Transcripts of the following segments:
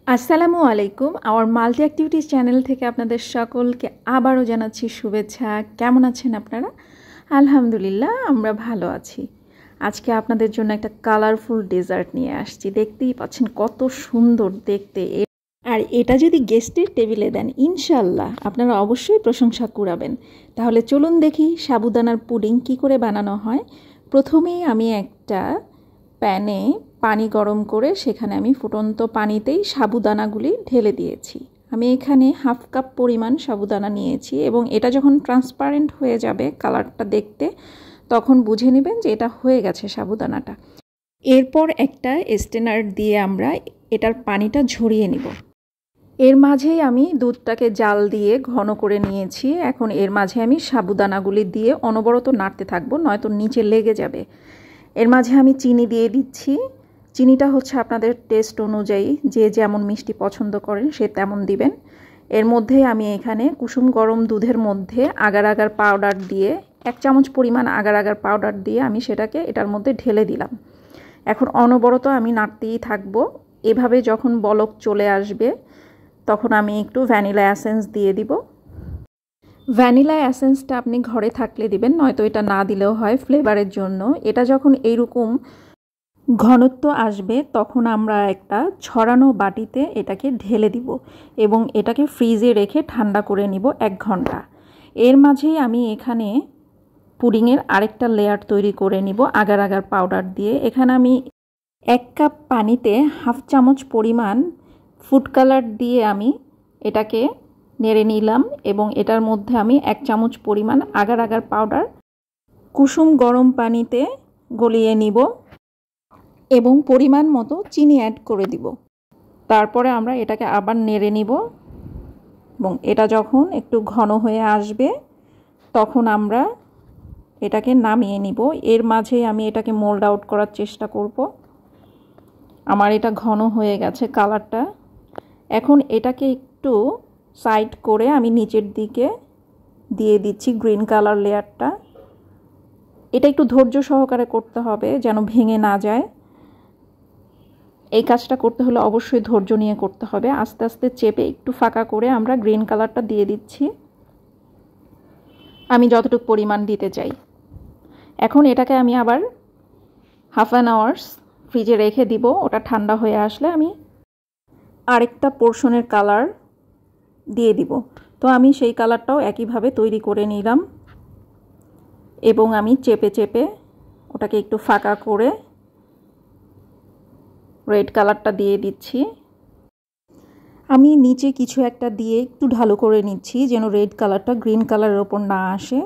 আসসালামু আলাইকুম। আমার মাল্টি অ্যাক্টিভিটিস চ্যানেল থেকে আপনাদের সকলকে আবারও জানাচ্ছি শুভেচ্ছা। কেমন আছেন আপনারা? আলহামদুলিল্লাহ, আমরা ভালো আছি। আজকে আপনাদের জন্য একটা কালারফুল ডেজার্ট নিয়ে আসছি। দেখতেই পাচ্ছেন কত সুন্দর দেখতে। আর এটা যদি গেস্টের টেবিলে দেন, ইনশাল্লাহ আপনারা অবশ্যই প্রশংসা কুড়াবেন। তাহলে চলুন দেখি সাবুদানার পুডিং কি করে বানানো হয়। প্রথমেই আমি একটা প্যানে পানি গরম করে সেখানে আমি ফুটন্ত পানিতেই সাবুদানাগুলি ঢেলে দিয়েছি। আমি এখানে হাফ কাপ পরিমাণ সাবুদানা নিয়েছি এবং এটা যখন ট্রান্সপারেন্ট হয়ে যাবে কালারটা দেখতে, তখন বুঝে নেবেন যে এটা হয়ে গেছে সাবুদানাটা। এরপর একটা স্টেনার দিয়ে আমরা এটার পানিটা ঝরিয়ে নিব। এর মাঝেই আমি দুধটাকে জাল দিয়ে ঘন করে নিয়েছি। এখন এর মাঝে আমি সাবুদানাগুলি দিয়ে অনবরত নাড়তে থাকবো, নয়তো নিচে লেগে যাবে। এর মাঝে আমি চিনি দিয়ে দিচ্ছি। চিনিটা হচ্ছে আপনাদের টেস্ট অনুযায়ী, যে যেমন মিষ্টি পছন্দ করেন সে তেমন দিবেন। এর মধ্যে আমি এখানে কুসুম গরম দুধের মধ্যে আগার আগার পাউডার দিয়ে 1 চামচ পরিমাণ আগার আগার পাউডার দিয়ে আমি সেটাকে এটার মধ্যে ঢেলে দিলাম। এখন অনবরত আমি নাড়তেই থাকবো। এভাবে যখন বলক চলে আসবে তখন আমি একটু ভ্যানিলা এসেন্স দিয়ে দিব। ভ্যানিলা এসেন্সটা আপনি ঘরে থাকলে দিবেন, নয়তো এটা না দিলেও হয় ফ্লেভারের জন্য। এটা যখন এইরকম ঘনত্ব আসবে তখন আমরা একটা ছড়ানো বাটিতে এটাকে ঢেলে দিব এবং এটাকে ফ্রিজে রেখে ঠান্ডা করে নিব 1 ঘন্টা। এর মাঝেই আমি এখানে পুডিংয়ের আরেকটা লেয়ার তৈরি করে নিব আগার আগার পাউডার দিয়ে। এখানে আমি 1 কাপ পানিতে হাফ চামচ পরিমাণ ফুড কালার দিয়ে আমি এটাকে নেড়ে নিলাম এবং এটার মধ্যে আমি 1 চামচ পরিমাণ আগার আগার পাউডার কুসুম গরম পানিতে গলিয়ে নিব এবং পরিমাণ মতো চিনি অ্যাড করে দিব। তারপরে আমরা এটাকে আবার নেড়ে নিব এবং এটা যখন একটু ঘন হয়ে আসবে তখন আমরা এটাকে নামিয়ে নিব। এর মাঝেই আমি এটাকে মোল্ড আউট করার চেষ্টা করব। আমার এটা ঘন হয়ে গেছে কালারটা। এখন এটাকে একটু সাইড করে আমি নিচের দিকে দিয়ে দিচ্ছি গ্রিন কালার লেয়ারটা। এটা একটু ধৈর্য সহকারে করতে হবে যেন ভেঙে না যায়। এই কাজটা করতে হলে অবশ্যই ধৈর্য নিয়ে করতে হবে। আস্তে আস্তে চেপে একটু ফাঁকা করে আমরা গ্রিন কালারটা দিয়ে দিচ্ছি আমি যতটুকু পরিমাণ দিতে চাই। এখন এটাকে আমি আবার হাফ অ্যান আওয়ার্স ফ্রিজে রেখে দিব। ওটা ঠান্ডা হয়ে আসলে আমি আরেকটা পোর্শনের কালার দিয়ে দিব। তো আমি সেই কালারটাও একইভাবে তৈরি করে নিলাম এবং আমি চেপে চেপে ওটাকে একটু ফাঁকা করে রেড কালারটা দিয়ে দিচ্ছি। আমি নিচে কিছু একটা দিয়ে একটু ঢালু করে নিচ্ছি যেন রেড কালারটা গ্রিন কালারের ওপর না আসে।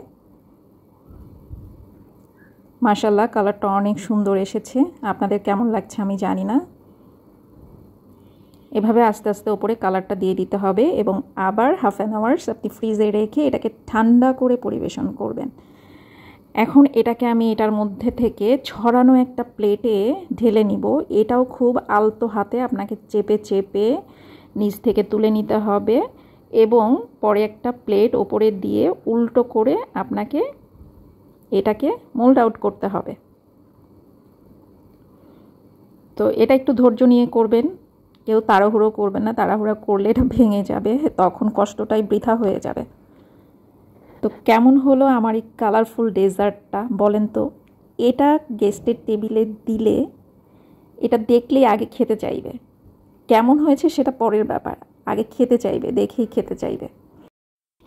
মাশাআল্লাহ, কালারটা অনেক সুন্দর এসেছে। আপনাদের কেমন লাগছে আমি জানি না। এভাবে আস্তে আস্তে ওপরে কালারটা দিয়ে দিতে হবে এবং আবার হাফ অ্যান আওয়ার্স আপনি ফ্রিজে রেখে এটাকে ঠান্ডা করে পরিবেশন করবেন। এখন এটাকে আমি এটার মধ্যে থেকে ছড়ানো একটা প্লেটে ঢেলে নিব। এটাও খুব আলতো হাতে আপনাকে চেপে চেপে নিচ থেকে তুলে নিতে হবে এবং পরে একটা প্লেট ওপরে দিয়ে উল্টো করে আপনাকে এটাকে মোল্ড আউট করতে হবে। তো এটা একটু ধৈর্য নিয়ে করবেন, কেউ তাড়াহুড়ো করবেন না। তাড়াহুড়ো করলে এটা ভেঙে যাবে, তখন কষ্টটাই বৃথা হয়ে যাবে। তো কেমন হলো আমার এই কালারফুল ডেজার্টটা বলেন তো? এটা গেস্টের টেবিলে দিলে এটা দেখলেই আগে খেতে চাইবে। কেমন হয়েছে সেটা পরের ব্যাপার, আগে খেতে চাইবে, দেখেই খেতে চাইবে।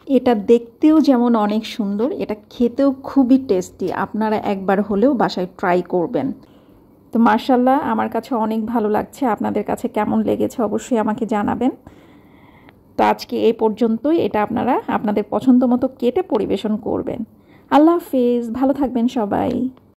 এটা দেখতেও যেমন অনেক সুন্দর, এটা খেতেও খুবই টেস্টি। আপনারা একবার হলেও বাসায় ট্রাই করবেন। তো মাশাআল্লাহ, আমার কাছে অনেক ভালো লাগছে। আপনাদের কাছে কেমন লেগেছে অবশ্যই আমাকে জানাবেন। তো আজকে এই পর্যন্তই। এটা আপনারা আপনাদের পছন্দ মতো কেটে পরিবেশন করবেন। আল্লাহ হাফেজ, ভালো থাকবেন সবাই।